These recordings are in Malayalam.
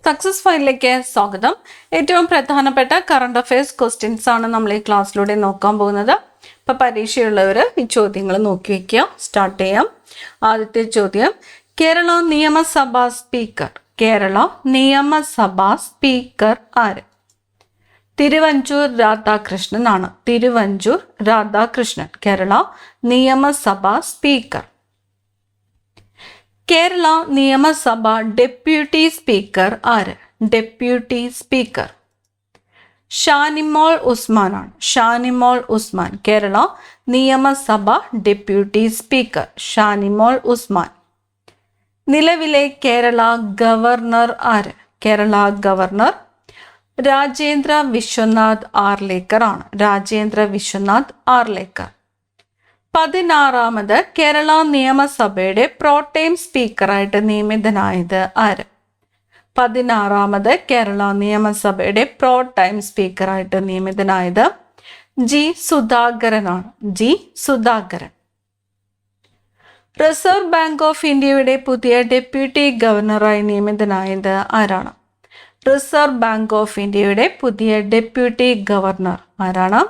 സക്സസ് ഫയലിലേക്ക് സ്വാഗതം. ഏറ്റവും പ്രധാനപ്പെട്ട കറണ്ട് അഫയേഴ്സ് ക്വസ്റ്റ്യൻസ് ആണ് നമ്മൾ ഈ ക്ലാസ്സിലൂടെ നോക്കാൻ പോകുന്നത്. ഇപ്പം പരീക്ഷയുള്ളവർ ഈ ചോദ്യങ്ങൾ നോക്കി വയ്ക്കുക. സ്റ്റാർട്ട് ചെയ്യാം. ആദ്യത്തെ ചോദ്യം, കേരള നിയമസഭാ സ്പീക്കർ. കേരള നിയമസഭാ സ്പീക്കർ ആര്? തിരുവഞ്ചൂർ രാധാകൃഷ്ണൻ ആണ്. തിരുവഞ്ചൂർ രാധാകൃഷ്ണൻ കേരള നിയമസഭാ സ്പീക്കർ. കേരള നിയമസഭ ഡെപ്യൂട്ടി സ്പീക്കർ ആര്? ഡെപ്യൂട്ടി സ്പീക്കർ ഷാനിമോൾ ഉസ്മാൻ ആണ്. ഷാനിമോൾ ഉസ്മാൻ കേരള നിയമസഭ ഡെപ്യൂട്ടി സ്പീക്കർ ഷാനിമോൾ ഉസ്മാൻ. നിലവിലെ കേരള ഗവർണർ ആര്? കേരള ഗവർണർ രാജേന്ദ്ര വിശ്വനാഥ് ആർലേക്കർ ആണ്. രാജേന്ദ്ര വിശ്വനാഥ് ആർലേക്കർ. 16ാമത് കേരള നിയമസഭയുടെ പ്രോടൈം സ്പീക്കറായിട്ട് നിയമിതനായത് ആര്? 16ാമത് കേരള നിയമസഭയുടെ പ്രോടൈം സ്പീക്കറായിട്ട് നിയമിതനായത് ജി സുധാകരനാണ്. G Sudhakaran. Reserve bank of ഇന്ത്യയുടെ പുതിയ ഡെപ്യൂട്ടി ഗവർണറായി നിയമിതനായത് ആരാണ്? റിസർവ് ബാങ്ക് ഓഫ് ഇന്ത്യയുടെ പുതിയ ഡെപ്യൂട്ടി ഗവർണർ ആരാണ്?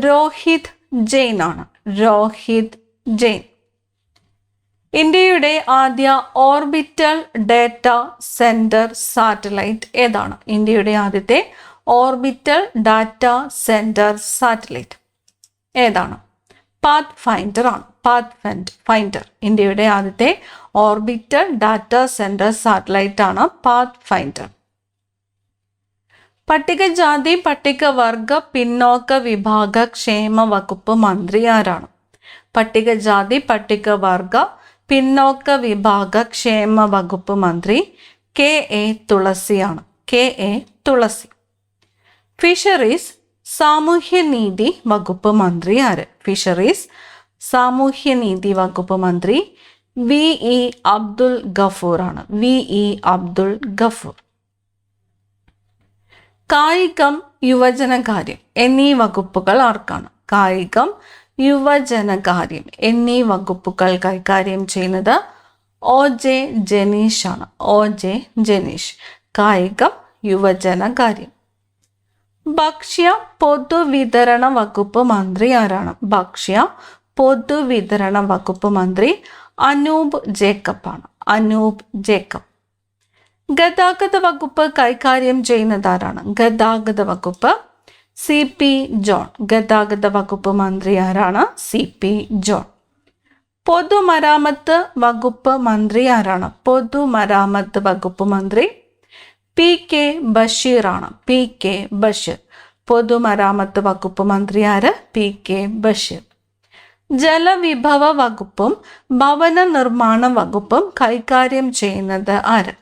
രോഹിത് ജെയിൻ ആണ്. രോഹിത് ജെയിൻ. ഇന്ത്യയുടെ ആദ്യ ഓർബിറ്റൽ ഡാറ്റ സെന്റർ സാറ്റലൈറ്റ് ഏതാണ്? ഇന്ത്യയുടെ ആദ്യത്തെ ഓർബിറ്റൽ ഡാറ്റ സെന്റർ സാറ്റലൈറ്റ് ഏതാണ്? പാത്ത് ഫൈൻഡർ ആണ്. Path finder. ഇന്ത്യയുടെ ആദ്യത്തെ ഓർബിറ്റൽ ഡാറ്റ സെന്റർ സാറ്റലൈറ്റ് ആണ് പാത്ത് ഫൈൻഡർ. പട്ടികജാതി പട്ടികവർഗ പിന്നോക്ക വിഭാഗ ക്ഷേമ വകുപ്പ് മന്ത്രി ആരാണ്? പട്ടികജാതി പട്ടികവർഗ പിന്നോക്ക വിഭാഗ ക്ഷേമ വകുപ്പ് മന്ത്രി കെ എ തുളസിയാണ്. K A Thulasi. ഫിഷറീസ് സാമൂഹ്യനീതി വകുപ്പ് മന്ത്രി ആര്? ഫിഷറീസ് സാമൂഹ്യനീതി വകുപ്പ് മന്ത്രി വി ഇ അബ്ദുൽ ഗഫൂർ ആണ്. V E Abdul Gafoor. കായികം യുവജനകാര്യം എന്നീ വകുപ്പുകൾ ആർക്കാണ്? കായികം യുവജനകാര്യം എന്നീ വകുപ്പുകൾ കൈകാര്യം ചെയ്യുന്നത് ഒ ജെ ജനീഷ് ആണ്. O J Janeesh. കായികം യുവജനകാര്യം. ഭക്ഷ്യ പൊതുവിതരണ വകുപ്പ് മന്ത്രി ആരാണ്? ഭക്ഷ്യ പൊതുവിതരണ വകുപ്പ് മന്ത്രി അനൂപ് ജേക്കബ് ആണ്. അനൂപ് ജേക്കബ്. ഗതാഗത വകുപ്പ് കൈകാര്യം ചെയ്യുന്നതാരാണ്? ഗതാഗത വകുപ്പ് സി പി ജോൺ. ഗതാഗത വകുപ്പ് മന്ത്രി ആരാണ്? C P John. പൊതുമരാമത്ത് വകുപ്പ് മന്ത്രി ആരാണ്? പൊതുമരാമത്ത് വകുപ്പ് മന്ത്രി പി കെ ബഷീർ ആണ്. P K Basheer. പൊതുമരാമത്ത് വകുപ്പ് മന്ത്രി ആര്? P K Basheer. ജലവിഭവ വകുപ്പും ഭവന നിർമ്മാണ വകുപ്പും കൈകാര്യം ചെയ്യുന്നത് ആര്?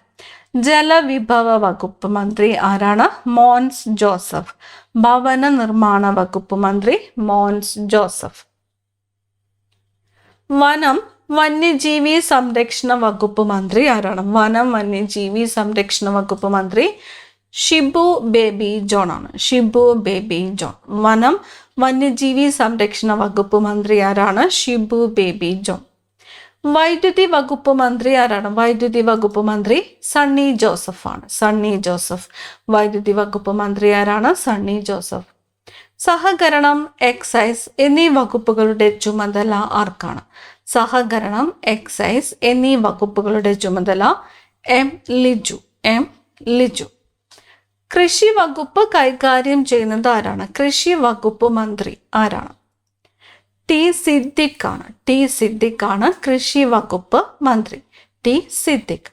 ജലവിഭവ വകുപ്പ് മന്ത്രി ആരാണ്? മോൻസ് ജോസഫ്. ഭവന നിർമ്മാണ വകുപ്പ് മന്ത്രി മോൻസ് ജോസഫ്. വനം വന്യജീവി സംരക്ഷണ വകുപ്പ് മന്ത്രി ആരാണ്? വനം വന്യജീവി സംരക്ഷണ വകുപ്പ് മന്ത്രി ഷിബു ബേബി ജോൺ ആണ്. Shibu baby John. വനം വന്യജീവി സംരക്ഷണ വകുപ്പ് മന്ത്രി ആരാണ്? Shibu baby John. വൈദ്യുതി വകുപ്പ് മന്ത്രി ആരാണ്? വൈദ്യുതി വകുപ്പ് മന്ത്രി സണ്ണി ജോസഫ് ആണ്. സണ്ണി ജോസഫ്. വൈദ്യുതി വകുപ്പ് മന്ത്രി ആരാണ്? സണ്ണി ജോസഫ്. സഹകരണം എക്സൈസ് എന്നീ വകുപ്പുകളുടെ ചുമതല ആർക്കാണ്? സഹകരണം എക്സൈസ് എന്നീ വകുപ്പുകളുടെ ചുമതല എം ലിജു. എം ലിജു. കൃഷി വകുപ്പ് കൈകാര്യം ചെയ്യുന്നത് ആരാണ്? കൃഷി വകുപ്പ് മന്ത്രി ആരാണ്? ടി സിദ്ദിഖ് ആണ്. ടി സിദ്ദിഖ് ആണ് കൃഷി വകുപ്പ് മന്ത്രി. ടി സിദ്ദിഖ്.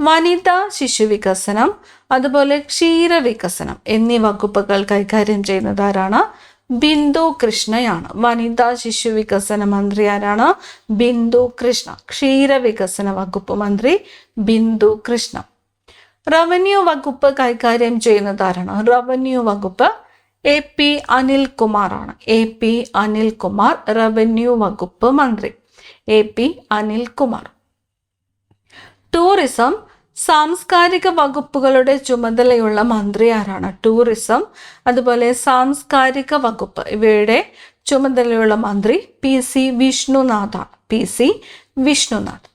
വനിതാ ശിശുവികസനം അതുപോലെ ക്ഷീരവികസനം എന്നീ വകുപ്പുകൾ കൈകാര്യം ചെയ്യുന്നത് ആരാണ്? ബിന്ദു കൃഷ്ണയാണ്. വനിതാ ശിശുവികസന മന്ത്രി ആരാണ്? ബിന്ദു കൃഷ്ണ. ക്ഷീരവികസന വകുപ്പ് മന്ത്രി ബിന്ദു കൃഷ്ണ. റവന്യൂ വകുപ്പ് കൈകാര്യം ചെയ്യുന്നത് ആരാണ്? റവന്യൂ വകുപ്പ് എ പി അനിൽകുമാർ ആണ്. എ പി അനിൽകുമാർ റവന്യൂ വകുപ്പ് മന്ത്രി. A P Anilkumar. ടൂറിസം സാംസ്കാരിക വകുപ്പുകളുടെ ചുമതലയുള്ള മന്ത്രി ആരാണ്? ടൂറിസം അതുപോലെ സാംസ്കാരിക വകുപ്പ് ഇവയുടെ ചുമതലയുള്ള മന്ത്രി പി സി വിഷ്ണുനാഥാണ്. P C Vishnunath.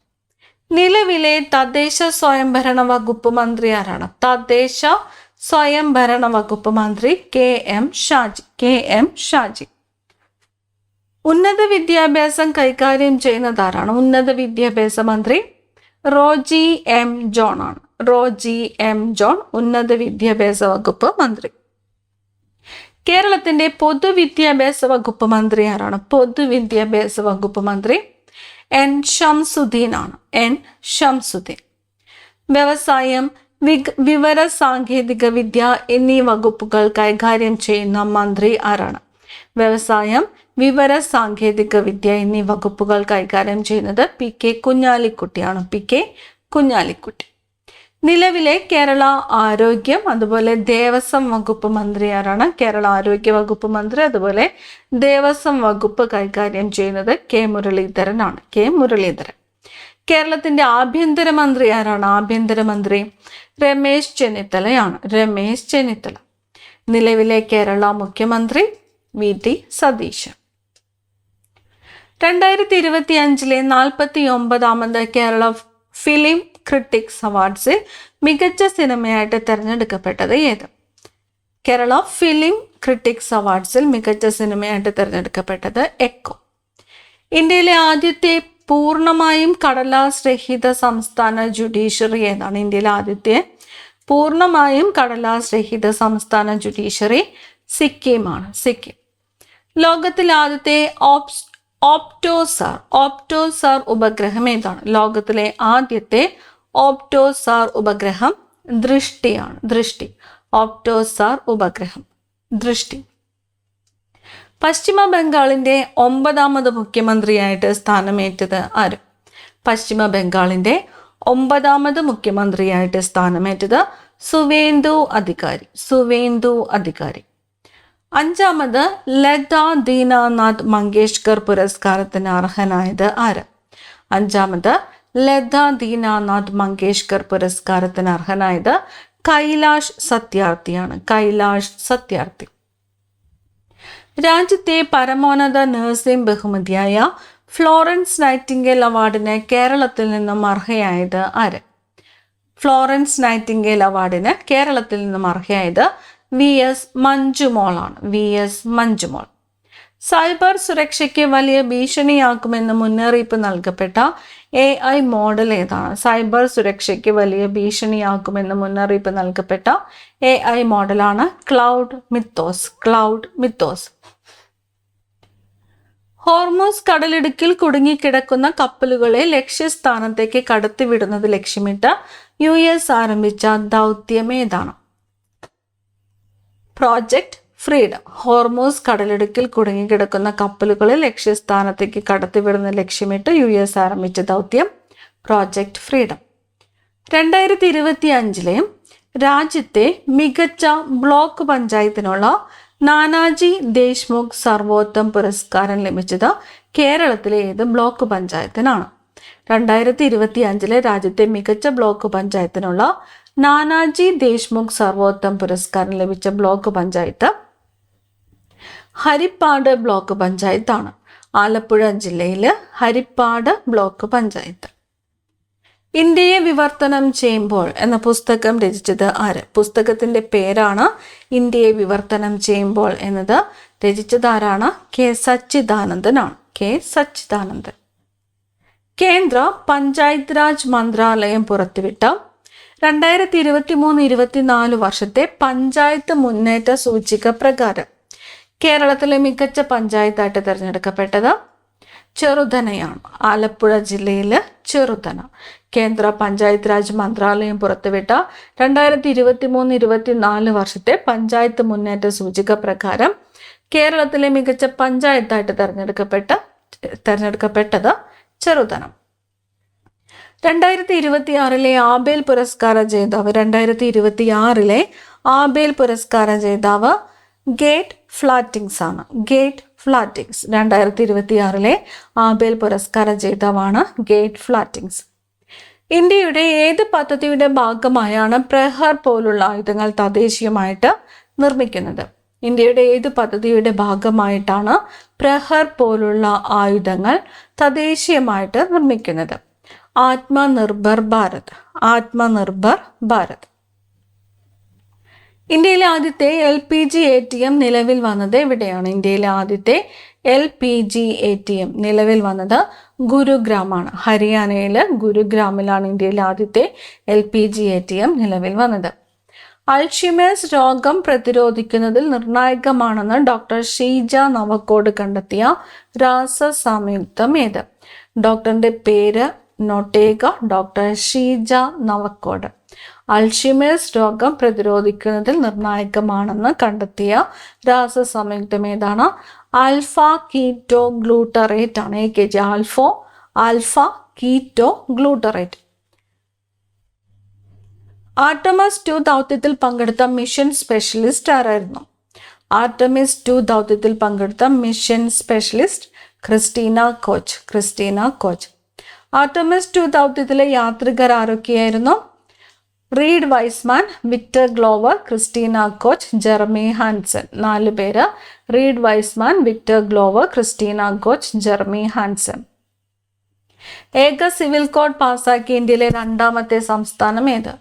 നിലവിലെ തദ്ദേശ സ്വയംഭരണ വകുപ്പ് മന്ത്രി ആരാണ്? തദ്ദേശ സ്വയംഭരണ വകുപ്പ് മന്ത്രി KM ഷാജി. ഉന്നത വിദ്യാഭ്യാസം കൈകാര്യം ചെയ്യുന്നത് ആരാണ്? ഉന്നത വിദ്യാഭ്യാസ മന്ത്രി റോജി എം ജോൺ ആണ്. റോജി എം ജോൺ ഉന്നത വിദ്യാഭ്യാസ വകുപ്പ് മന്ത്രി. കേരളത്തിന്റെ പൊതുവിദ്യാഭ്യാസ വകുപ്പ് മന്ത്രി ആരാണ്? പൊതുവിദ്യാഭ്യാസ വകുപ്പ് മന്ത്രി N ഷംസുദ്ദീൻ ആണ്. N ഷംസുദ്ദീൻ. വ്യവസായം, വിവര സാങ്കേതിക വിദ്യ എന്നീ വകുപ്പുകൾ കൈകാര്യം ചെയ്യുന്ന മന്ത്രി ആരാണ്? വ്യവസായം, വിവര സാങ്കേതിക വിദ്യ എന്നീ വകുപ്പുകൾ കൈകാര്യം ചെയ്യുന്നത് PK കുഞ്ഞാലിക്കുട്ടിയാണ്. PK കുഞ്ഞാലിക്കുട്ടി. നിലവിലെ കേരള ആരോഗ്യം അതുപോലെ ദേവസ്വം വകുപ്പ് മന്ത്രി ആരാണ്? കേരള ആരോഗ്യ വകുപ്പ് മന്ത്രി അതുപോലെ ദേവസ്വം വകുപ്പ് കൈകാര്യം ചെയ്യുന്നത് K മുരളീധരനാണ്. K മുരളീധരൻ. കേരളത്തിന്റെ ആഭ്യന്തരമന്ത്രി ആരാണ്? ആഭ്യന്തരമന്ത്രി രമേശ് ചെന്നിത്തലയാണ്. രമേശ് ചെന്നിത്തല. നിലവിലെ കേരള മുഖ്യമന്ത്രി VT സതീശൻ. 2025 49ാമത് കേരള ഫിലിം ക്രിട്ടിക്സ് അവാർഡ്സിൽ മികച്ച സിനിമയായിട്ട് തിരഞ്ഞെടുക്കപ്പെട്ടത് ഏത്? കേരള ഫിലിം ക്രിട്ടിക്സ് അവാർഡ്സിൽ മികച്ച സിനിമയായിട്ട് തിരഞ്ഞെടുക്കപ്പെട്ടത് എക്കോ. ഇന്ത്യയിലെ ആദ്യത്തെ പൂർണ്ണമായും കടലാസ് രഹിത സംസ്ഥാന ജുഡീഷ്യറി ഏതാണ്? ഇന്ത്യയിലെ ആദ്യത്തെ പൂർണ്ണമായും കടലാസ് രഹിത സംസ്ഥാന ജുഡീഷ്യറി സിക്കിമാണ്. സിക്കിം. ലോകത്തിലെ ആദ്യത്തെ ഓപ്റ്റോസാർ ഉപഗ്രഹം ഏതാണ്? ലോകത്തിലെ ആദ്യത്തെ ഓപ്റ്റോസാർ ഉപഗ്രഹം ദൃഷ്ടിയാണ്. ദൃഷ്ടി. ഓപ്റ്റോസാർ ഉപഗ്രഹം ദൃഷ്ടി. പശ്ചിമ ബംഗാളിന്റെ 9ാമത് മുഖ്യമന്ത്രിയായിട്ട് സ്ഥാനമേറ്റത് ആര്? പശ്ചിമ ബംഗാളിന്റെ 9ാമത് മുഖ്യമന്ത്രിയായിട്ട് സ്ഥാനമേറ്റത് സുവേന്ദു അധികാരി. സുവേന്ദു അധികാരി. 5ാമത് ലതാ ദീനാനാഥ് മങ്കേഷ്കർ പുരസ്കാരത്തിന് അർഹനായത് ആര്? 5ാമത് ലതാ ദീനാനാഥ് മങ്കേഷ്കർ പുരസ്കാരത്തിന് അർഹനായത് കൈലാഷ് സത്യാർത്ഥിയാണ്. കൈലാഷ് സത്യാർത്ഥി. രാജ്യത്തെ പരമോന്നത നഴ്സിംഗ് ബഹുമതിയായ ഫ്ലോറൻസ് നൈറ്റിംഗേൽ അവാർഡിന് കേരളത്തിൽ നിന്നും അർഹയായത് ആര്? ഫ്ലോറൻസ് നൈറ്റിംഗേൽ അവാർഡിന് കേരളത്തിൽ നിന്നും അർഹയായത് VS മഞ്ജുമോളാണ്. VS മഞ്ജുമോൾ. സൈബർ സുരക്ഷയ്ക്ക് വലിയ ഭീഷണിയാക്കുമെന്ന് മുന്നറിയിപ്പ് നൽകപ്പെട്ട AI മോഡൽ ഏതാണ്? സൈബർ സുരക്ഷയ്ക്ക് വലിയ ഭീഷണിയാക്കുമെന്ന് മുന്നറിയിപ്പ് നൽകപ്പെട്ട AI മോഡലാണ് cloud Mythos. Cloud Mythos. Hormuz കടലിടുക്കിൽ കുടുങ്ങിക്കിടക്കുന്ന കപ്പലുകളെ ലക്ഷ്യസ്ഥാനത്തേക്ക് കടത്തിവിടുന്നത് ലക്ഷ്യമിട്ട് US ആരംഭിച്ച ദൗത്യം ഏതാണ്? Project freedom. ഹോർമൂസ് കടലിടുക്കിൽ കുടുങ്ങിക്കിടക്കുന്ന കപ്പലുകളെ ലക്ഷ്യസ്ഥാനത്തേക്ക് കടത്തിവിടുന്ന ലക്ഷ്യമിട്ട് US ആരംഭിച്ച ദൗത്യം പ്രോജക്റ്റ് ഫ്രീഡം. 2025 രാജ്യത്തെ മികച്ച ബ്ലോക്ക് പഞ്ചായത്തിനുള്ള നാനാജി ദേശ്മുഖ് സർവോത്തം പുരസ്കാരം ലഭിച്ചത് കേരളത്തിലെ ഏത് ബ്ലോക്ക് പഞ്ചായത്തിനാണ്? 2025 രാജ്യത്തെ മികച്ച ബ്ലോക്ക് പഞ്ചായത്തിനുള്ള നാനാജി ദേശ്മുഖ് സർവോത്തം പുരസ്കാരം ലഭിച്ച ബ്ലോക്ക് പഞ്ചായത്ത് ഹരിപ്പാട് ബ്ലോക്ക് പഞ്ചായത്താണ്. ആലപ്പുഴ ജില്ലയില് ഹരിപ്പാട് ബ്ലോക്ക് പഞ്ചായത്ത്. ഇന്ത്യയെ വിവർത്തനം ചെയ്യുമ്പോൾ എന്ന പുസ്തകം രചിച്ചത് ആര്? പുസ്തകത്തിന്റെ പേരാണ് ഇന്ത്യയെ വിവർത്തനം ചെയ്യുമ്പോൾ എന്നത്. രചിച്ചത് ആരാണ്? K സച്ചിദാനന്ദനാണ്. K സച്ചിദാനന്ദൻ. കേന്ദ്ര പഞ്ചായത്ത് രാജ് മന്ത്രാലയം പുറത്തുവിട്ട 2023-24 വർഷത്തെ പഞ്ചായത്ത് മുന്നേറ്റ സൂചിക പ്രകാരം കേരളത്തിലെ മികച്ച പഞ്ചായത്തായിട്ട് തിരഞ്ഞെടുക്കപ്പെട്ടത് ചെറുതനയാണ്. ആലപ്പുഴ ജില്ലയിലെ ചെറുതന. കേന്ദ്ര പഞ്ചായത്ത് രാജ് മന്ത്രാലയം പുറത്തുവിട്ട 2023-24 വർഷത്തെ പഞ്ചായത്ത് മുന്നേറ്റ സൂചിക പ്രകാരം കേരളത്തിലെ മികച്ച പഞ്ചായത്തായിട്ട് തിരഞ്ഞെടുക്കപ്പെട്ടത് ചെറുതനം. 2026 ആബേൽ പുരസ്കാര ജേതാവ് 2026 ആബേൽ പുരസ്കാര ജേതാവ് ഗേറ്റ് ഫ്ലാറ്റിങ്സ് ആണ്. ഗേറ്റ് ഫ്ലാറ്റിങ്സ് 2026 ആബേൽ പുരസ്കാര ജേതാവാണ് ഗേറ്റ് ഫ്ലാറ്റിങ്സ്. ഇന്ത്യയുടെ ഏത് പദ്ധതിയുടെ ഭാഗമായാണ് പ്രഹർ പോലുള്ള ആയുധങ്ങൾ തദ്ദേശീയമായിട്ട് നിർമ്മിക്കുന്നത്? ഇന്ത്യയുടെ ഏത് പദ്ധതിയുടെ ഭാഗമായിട്ടാണ് പ്രഹർ പോലുള്ള ആയുധങ്ങൾ തദ്ദേശീയമായിട്ട് നിർമ്മിക്കുന്നത്? ആത്മനിർഭർ ഭാരത്. ആത്മനിർഭർ ഭാരത്. ഇന്ത്യയിലെ ആദ്യത്തെ LPG ATM നിലവിൽ വന്നത് എവിടെയാണ്? ഇന്ത്യയിലെ ആദ്യത്തെ LPG ATM നിലവിൽ വന്നത് ഗുരുഗ്രാമാണ്. ഹരിയാനയിലെ ഗുരുഗ്രാമിലാണ് ഇന്ത്യയിലെ ആദ്യത്തെ LPG ATM നിലവിൽ വന്നത്. അൾഷിമേഴ്സ് രോഗം പ്രതിരോധിക്കുന്നതിൽ നിർണായകമാണെന്ന് ഡോക്ടർ ഷീജ നവക്കോട് കണ്ടെത്തിയ രാസസംയുക്തം ഏത്? ഡോക്ടറിന്റെ പേര് നോട്ട് ചെയ്യുക, ഡോക്ടർ ഷീജ നവക്കോട്. അൾഷിമേഴ്സ് രോഗം പ്രതിരോധിക്കുന്നതിൽ നിർണായകമാണെന്ന് കണ്ടെത്തിയ രാസസംയുക്തം ഏതാണ്? ആൽഫ കീറ്റോ ഗ്ലൂട്ടറേറ്റ് ആണ്. AKG. Alpha keto glutarate. Artemis 2 ദൗത്യത്തിൽ പങ്കെടുത്ത മിഷൻ സ്പെഷ്യലിസ്റ്റ് ആരായിരുന്നു? ആർട്ടമിസ് 2 ദൗത്യത്തിൽ പങ്കെടുത്ത mission specialist Christina Koch. Christina Koch. Artemis 2 ദൗത്യത്തിലെ യാത്രികർ ആരൊക്കെയായിരുന്നു? Reid Wiseman, Victor Glover, Christina Koch, Jeremy Hansen. 4 പേര്. Reid Wiseman, Victor Glover, Christina Koch, Jeremy Hansen. ഏക സിവിൽ കോഡ് പാസാക്കിയ ഇന്ത്യയിലെ രണ്ടാമത്തെ സംസ്ഥാനം ഏത്?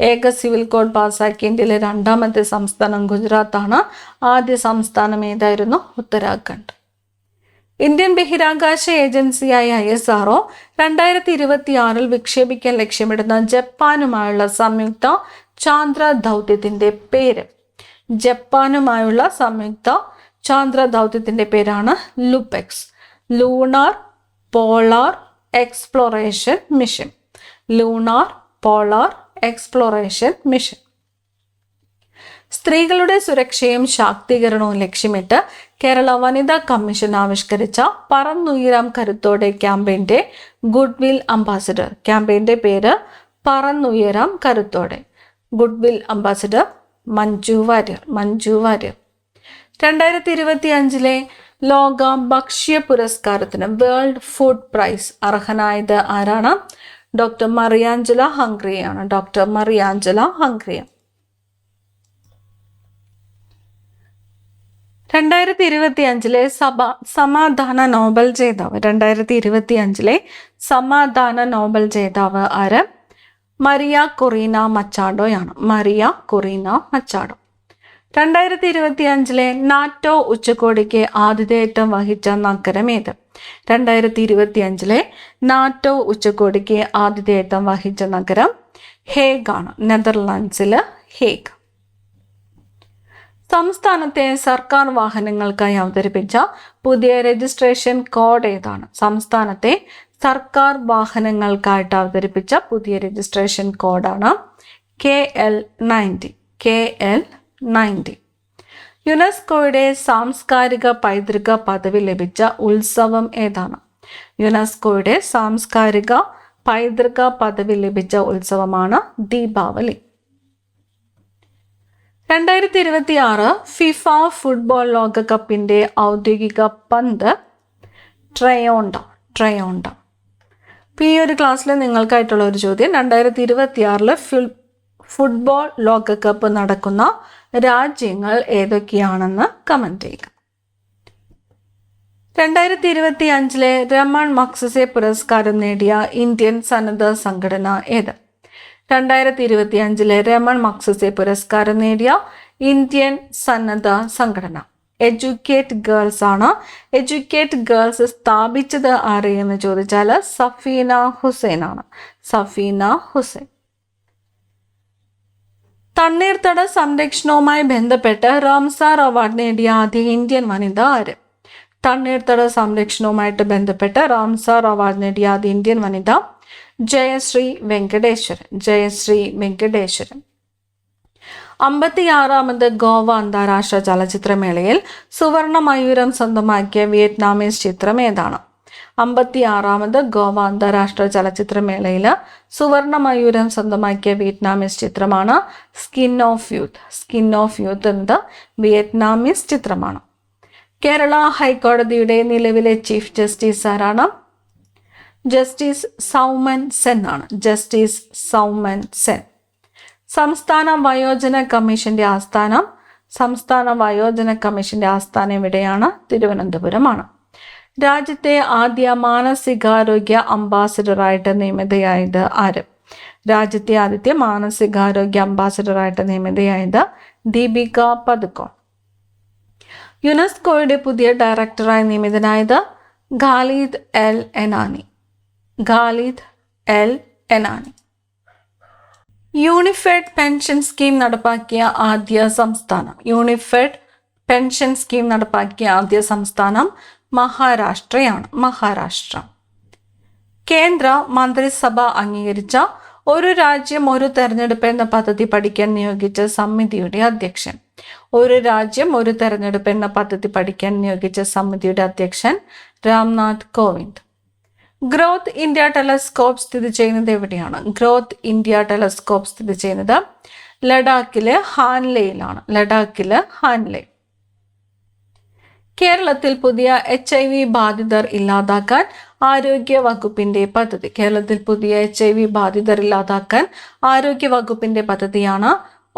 ഏക സിവിൽ കോഡ് പാസാക്കിയ ഇന്ത്യയിലെ രണ്ടാമത്തെ സംസ്ഥാനം ഗുജറാത്താണ്. ആദ്യ സംസ്ഥാനം ഏതായിരുന്നു? ഉത്തരാഖണ്ഡ്. ഇന്ത്യൻ ബഹിരാകാശ ഏജൻസിയായ ISRO 2026 വിക്ഷേപിക്കാൻ ലക്ഷ്യമിടുന്ന ജപ്പാനുമായുള്ള സംയുക്ത ചാന്ദ്ര ദൗത്യത്തിന്റെ പേര്? ജപ്പാനുമായുള്ള സംയുക്ത ചാന്ദ്ര ദൗത്യത്തിന്റെ പേരാണ് LUPEX. Lunar polar exploration mission. Lunar polar exploration mission. സ്ത്രീകളുടെ സുരക്ഷയും ശാക്തീകരണവും ലക്ഷ്യമിട്ട് കേരള വനിതാ കമ്മീഷൻ ആവിഷ്കരിച്ച പറന്നുയരാം കരുത്തോടെ ക്യാമ്പയിന്റെ ഗുഡ്വിൽ അംബാസിഡർ. ക്യാമ്പയിന്റെ പേര് പറന്നുയരാം കരുത്തോടെ. Goodwill ambassador Manju Warrier. മഞ്ജു വാര്യർ. 2025 ലോക ഭക്ഷ്യ പുരസ്കാരത്തിന് വേൾഡ് ഫുഡ് പ്രൈസ് അർഹനായത് ആരാണ്? ഡോക്ടർ മറിയാഞ്ചല ഹംഗ്രിയാണ്. ഡോക്ടർ മറിയാഞ്ചല ഹംഗ്രിയ. 2025 സമാധാന നോബൽ ജേതാവ്. 2025 സമാധാന നോബൽ ജേതാവ് ആര്? മരിയ കൊറീന മച്ചാഡോയാണ്. Maria Corina Machado. 2025 നാറ്റോ ഉച്ചകോടിക്ക് ആതിഥേയത്വം വഹിച്ച നഗരം ഏത്? 2025 നാറ്റോ ഉച്ചകോടിക്ക് ആതിഥേയത്വം വഹിച്ച നഗരം ഹേഗ് ആണ്. നെതർലാൻഡ്സില് ഹേഗ്. സംസ്ഥാനത്തെ സർക്കാർ വാഹനങ്ങൾക്കായി അവതരിപ്പിച്ച പുതിയ രജിസ്ട്രേഷൻ കോഡ് ഏതാണ്? സംസ്ഥാനത്തെ സർക്കാർ വാഹനങ്ങൾക്കായിട്ട് അവതരിപ്പിച്ച പുതിയ രജിസ്ട്രേഷൻ കോഡാണ് KL90. KL90. യുനെസ്കോയുടെ സാംസ്കാരിക പൈതൃക പദവി ലഭിച്ച ഉത്സവം ഏതാണ്? യുനെസ്കോയുടെ സാംസ്കാരിക പൈതൃക പദവി ലഭിച്ച ഉത്സവമാണ് ദീപാവലി. 2026 ഫിഫ ഫുട്ബോൾ ലോകകപ്പിന്റെ ഔദ്യോഗിക പന്ത് ട്രയോണ്ട. ട്രയോണ്ട. ഈ ഒരു ക്ലാസ്സിൽ നിങ്ങൾക്കായിട്ടുള്ള ഒരു ചോദ്യം, 2026 ഫുട്ബോൾ ലോകകപ്പ് നടക്കുന്ന രാജ്യങ്ങൾ ഏതൊക്കെയാണെന്ന് കമന്റ് ചെയ്യുക. 2025 രമൺ മഗ്സസെ പുരസ്കാരം നേടിയ ഇന്ത്യൻ സന്നദ്ധ സംഘടന ഏത്? 2025 രമൺ മഗ്സസെ പുരസ്കാരം നേടിയ ഇന്ത്യൻ സന്നദ്ധ സംഘടന എഡ്യൂക്കേറ്റ് ഗേൾസ് ആണ്. എഡ്യൂക്കേറ്റ് ഗേൾസ് സ്ഥാപിച്ചത് ആരെയെന്ന് ചോദിച്ചാൽ സഫീന ഹുസൈൻ ആണ്. സഫീന ഹുസൈൻ. തണ്ണീർത്തട സംരക്ഷണവുമായി ബന്ധപ്പെട്ട് റാംസാർ അവാർഡ് നേടിയ ആദ്യ ഇന്ത്യൻ വനിത ആര്? തണ്ണീർത്തട സംരക്ഷണവുമായിട്ട് ബന്ധപ്പെട്ട് റാംസാർ അവാർഡ് നേടിയ ആദ്യ ഇന്ത്യൻ വനിത ജയശ്രീ വെങ്കടേശ്വരൻ. ജയശ്രീ വെങ്കടേശ്വരൻ. 56ാമത് ഗോവ അന്താരാഷ്ട്ര ചലച്ചിത്രമേളയിൽ സുവർണ മയൂരം സ്വന്തമാക്കിയ വിയറ്റ്നാമീസ് ചിത്രം ഏതാണ്? 56ാമത് ഗോവ അന്താരാഷ്ട്ര ചലച്ചിത്രമേളയിൽ സുവർണ മയൂരം സ്വന്തമാക്കിയ വിയറ്റ്നാമീസ് ചിത്രമാണ് skin of youth. Skin of youth എന്നത് വിയറ്റ്നാമീസ് ചിത്രമാണ്. കേരള ഹൈക്കോടതിയുടെ നിലവിലെ ചീഫ് ജസ്റ്റിസ് ആരാണ്? ജസ്റ്റിസ് സൗമൻ സെൻ ആണ്. ജസ്റ്റിസ് സൗമൻ സെൻ. സംസ്ഥാന വയോജന കമ്മീഷന്റെ ആസ്ഥാനം എവിടെയാണ്? തിരുവനന്തപുരമാണ്. രാജ്യത്തെ ആദ്യ മാനസികാരോഗ്യ അംബാസിഡറായിട്ട് നിയമിതയായത് ആര്? രാജ്യത്തെ ആദ്യത്തെ മാനസികാരോഗ്യ അംബാസിഡറായിട്ട് നിയമിതയായത് ദീപിക പദുക്കോൺ. യുനെസ്കോയുടെ പുതിയ ഡയറക്ടറായി നിയമിതനായത് Khalid El Enany. Unified pension scheme നടപ്പാക്കിയ ആദ്യ സംസ്ഥാനം മഹാരാഷ്ട്രയാണ്. കേന്ദ്ര മന്ത്രിസഭ അംഗീകരിച്ച ഒരു രാജ്യം ഒരു തെരഞ്ഞെടുപ്പ് എന്ന പദ്ധതി പഠിക്കാൻ നിയോഗിച്ച സമിതിയുടെ അധ്യക്ഷൻ. Ramnath Kovind. Growth India telescope സ്ഥിതി ചെയ്യുന്നത് എവിടെയാണ്? ലഡാക്കിലെ ഹാൻലെയിലാണ്. കേരളത്തിൽ പുതിയ HIV ബാധിതർ ഇല്ലാതാക്കാൻ ആരോഗ്യ വകുപ്പിന്റെ പദ്ധതിയാണ്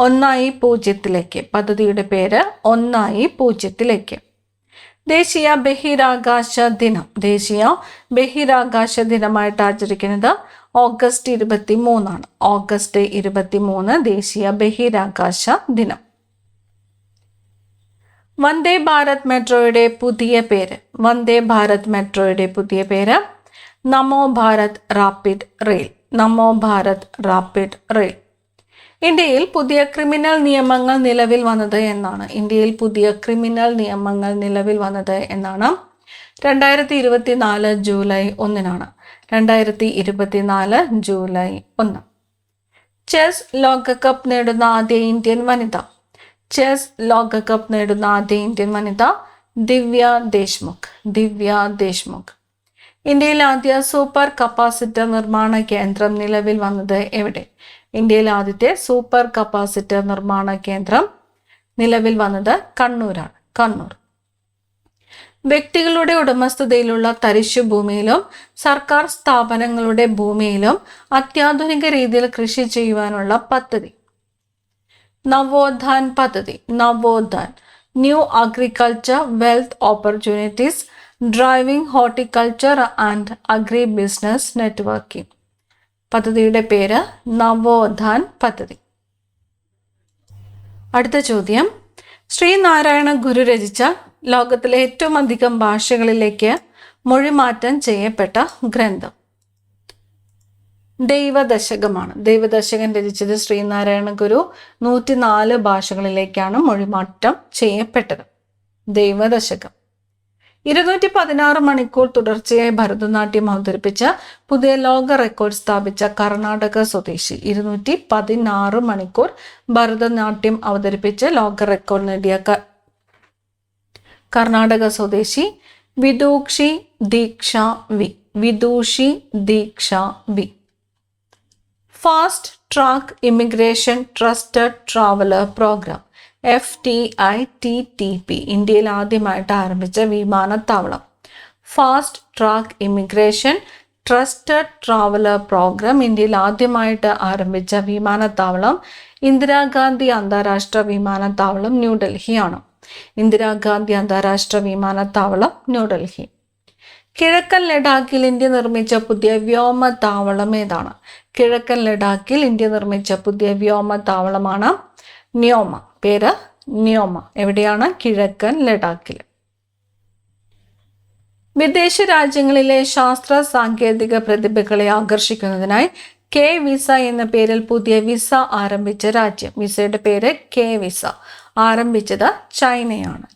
1-0. പദ്ധതിയുടെ പേര് 1-0. ദേശീയ ബഹിരാകാശ ദിനമായിട്ട് ആചരിക്കുന്നത് ഓഗസ്റ്റ് 23 ദേശീയ ബഹിരാകാശ ദിനം. വന്ദേ ഭാരത് മെട്രോയുടെ പുതിയ പേര് നമോ ഭാരത് റാപ്പിഡ് റെയിൽ. ഇന്ത്യയിൽ പുതിയ ക്രിമിനൽ നിയമങ്ങൾ നിലവിൽ വന്നത് എന്നാണ്? 2024 ജൂലൈ 1. ചെസ് ലോകകപ്പ് നേടുന്ന ആദ്യ ഇന്ത്യൻ വനിത ദിവ്യ ദേശ്മുഖ്. ഇന്ത്യയിലെ ആദ്യ സൂപ്പർ കപ്പാസിറ്റർ നിർമ്മാണ കേന്ദ്രം നിലവിൽ വന്നത് എവിടെ? കണ്ണൂർ. വ്യക്തികളുടെ ഉടമസ്ഥതയിലുള്ള തരിശുഭൂമിയിലും സർക്കാർ സ്ഥാപനങ്ങളുടെ ഭൂമിയിലും അത്യാധുനിക രീതിയിൽ കൃഷി ചെയ്യുവാനുള്ള പദ്ധതി Navothan. New agriculture wealth opportunities driving horticulture and agri business networking. പദ്ധതിയുടെ പേര് നവോത്ഥാൻ പദ്ധതി. അടുത്ത ചോദ്യം, ശ്രീനാരായണ ഗുരു രചിച്ച ലോകത്തിലെ ഏറ്റവും അധികം ഭാഷകളിലേക്ക് മൊഴിമാറ്റം ചെയ്യപ്പെട്ട ഗ്രന്ഥം? ദൈവദശകമാണ്. ദൈവദശകം രചിച്ചത് ശ്രീനാരായണ ഗുരു. 104 ഭാഷകളിലേക്കാണ് മൊഴിമാറ്റം ചെയ്യപ്പെട്ടത്. ദൈവദശകം. 216 മണിക്കൂർ തുടർച്ചയായി ഭരതനാട്യം അവതരിപ്പിച്ച പുതിയ ലോക റെക്കോർഡ് സ്ഥാപിച്ച കർണാടക സ്വദേശി. 216 മണിക്കൂർ ഭരതനാട്യം അവതരിപ്പിച്ച് ലോക റെക്കോർഡ് നേടിയ കർണാടക സ്വദേശി Vidushi Deeksha V. Fast track immigration trusted traveller programme FTITTP ഇന്ത്യയിൽ ആദ്യമായിട്ട് ആരംഭിച്ച വിമാനത്താവളം. Fast track immigration trusted traveller programme ഇന്ത്യയിൽ ആദ്യമായിട്ട് ആരംഭിച്ച വിമാനത്താവളം ഇന്ദിരാഗാന്ധി അന്താരാഷ്ട്ര വിമാനത്താവളം ന്യൂഡൽഹിയാണ്. ന്യൂഡൽഹി. കിഴക്കൻ ലഡാക്കിൽ ഇന്ത്യ നിർമ്മിച്ച പുതിയ വ്യോമത്താവളം ഏതാണ്? വ്യോമത്താവളമാണ് ന്യോമ. പേര് ന്യോമ. എവിടെയാണ്? കിഴക്കൻ ലഡാക്കിൽ. വിദേശ രാജ്യങ്ങളിലെ ശാസ്ത്ര സാങ്കേതിക പ്രതിഭകളെ ആകർഷിക്കുന്നതിനായി കെ വിസ എന്ന പേരിൽ പുതിയ വിസ ആരംഭിച്ച രാജ്യം. വിസയുടെ പേര് കെ വിസ. ആരംഭിച്ചത് ചൈനയാണ്.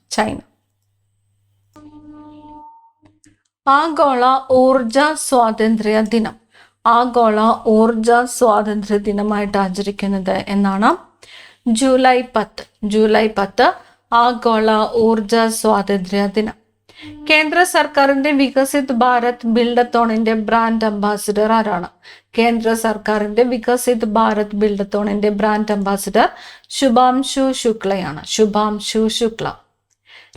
ആഗോള ഊർജ സ്വാതന്ത്ര്യ ദിനമായിട്ട് ആചരിക്കുന്നത് എന്നാണ്? ജൂലൈ 10 ആഗോള ഊർജ സ്വാതന്ത്ര്യ ദിനം. കേന്ദ്ര സർക്കാരിന്റെ വികസിത് ഭാരത് ബിൽഡത്തോണിന്റെ ബ്രാൻഡ് അംബാസിഡർ ആരാണ്? ബ്രാൻഡ് അംബാസിഡർ ശുഭാംശു ശുക്ലയാണ്.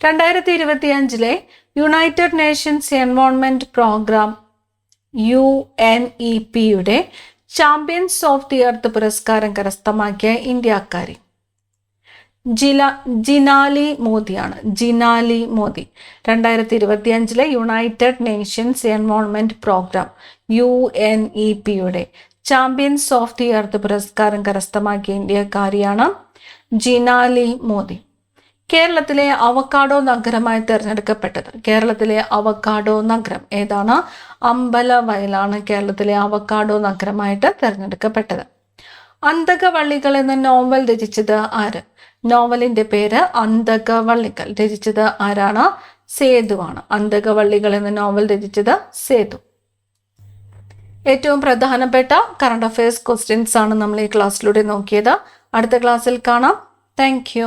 2025 യുണൈറ്റഡ് നേഷൻസ് എൻവയോൺമെന്റ് പ്രോഗ്രാം UNEP-യുടെ ചാമ്പ്യൻസ് ഓഫ് ദി എർത്ത് പുരസ്കാരം കരസ്ഥമാക്കിയ ഇന്ത്യക്കാരി. ജിനാലി മോദിയാണ്. Jinali Modi 2025 United Nations Environment Programme UNEPയുടെ ചാമ്പ്യൻസ് ഓഫ് ദി എർത്ത് പുരസ്കാരം കരസ്ഥമാക്കിയ ഇന്ത്യക്കാരിയാണ് ജിനാലി മോദി. കേരളത്തിലെ അവക്കാഡോ നഗരമായി തിരഞ്ഞെടുക്കപ്പെട്ടത്. കേരളത്തിലെ അവക്കാഡോ നഗരം ഏതാണ്? അമ്പലവയലാണ് കേരളത്തിലെ അവക്കാഡോ നഗരമായിട്ട് തിരഞ്ഞെടുക്കപ്പെട്ടത്. അന്തകവള്ളികൾ എന്ന നോവൽ രചിച്ചത് ആര്? നോവലിന്റെ പേര് അന്തകവള്ളികൾ. രചിച്ചത് ആരാണ്? സേതുവാണ്. അന്തകവള്ളികൾ എന്ന നോവൽ രചിച്ചത് സേതു. ഏറ്റവും പ്രധാനപ്പെട്ട കറണ്ട് അഫയേഴ്സ് ക്വസ്റ്റ്യൻസ് ആണ് നമ്മൾ ഈ ക്ലാസ്സിലൂടെ നോക്കിയത്. അടുത്ത ക്ലാസ്സിൽ കാണാം. താങ്ക്